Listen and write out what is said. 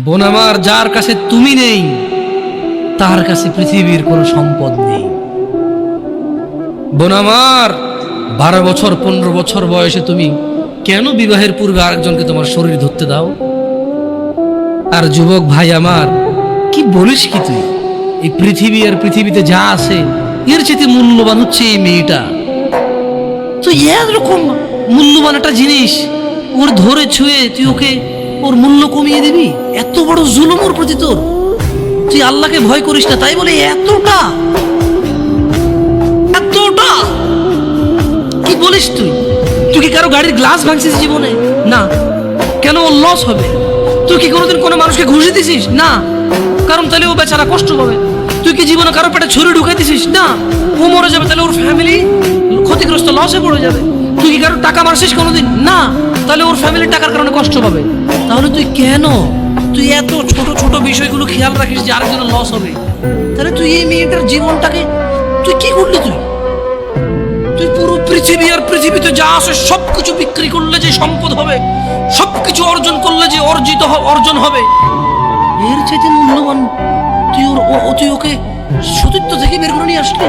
বোন আমার, যার কাছে তুমি নেই তার কাছে পৃথিবীর কোনো সম্পদ নেই। বোন আমার, 12 বছর 15 বছর বয়সে তুমি কেন বিবাহের পূর্বে আরেকজনকে তোমার শরীর ধরতে দাও? আর যুবক ভাই আমার, কি বলিস কি তুই? এই পৃথিবী আর পৃথিবীতে যা আছে এর চেয়ে মূল্যবান হচ্ছে এই মেয়েটা। তো এরকম মূল্যবান একটা জিনিস ওর ধরে ছুঁয়ে তুই ওকে ওর মূল্য কমিয়ে দিবি? এত বড় জুলুম ওর প্রতি তোর! তুই আল্লাহকে ভয় করিস না তাই বলে এতটা এতটা কি বলিস তুই? তুই কি কারো গাড়ির গ্লাস ভাঙছিস জীবনে? না। কেন? ওর লস হবে। তুই কি কোনোদিন কোনো মানুষকে ঘুষি দিছিস? না। কারণ তাহলে ও বেচারা কষ্ট পাবে। তুই কি জীবনে কারো পেটে ছুরি ঢুকাই দিছিস? না। ও মরে যাবে, তাহলে ওর ফ্যামিলি ক্ষতিগ্রস্ত, লসে পড়ে যাবে। তুই কি কারো টাকা মারছিস কোনোদিন? না। তাহলে ওর ফ্যামিলির টাকার কারণে কষ্ট পাবে। তাহলে তুই কেন তুই এত ছোট ছোট বিষয়গুলো খেয়াল রাখিস যে আরেকজনের লস হবে? তাহলে তুই এই মেয়েটার জীবনটাকে তুই কি করলি? তুই পুরো পৃথিবী আর পৃথিবীতে যা আছে সবকিছু বিক্রি করলে যে সম্পদ হবে, সবকিছু অর্জন করলে যে অর্জন হবে, এর চাইতে মূল্যবান তুই ওকে সতীত্ব থেকে বের করে নিয়ে আসলি।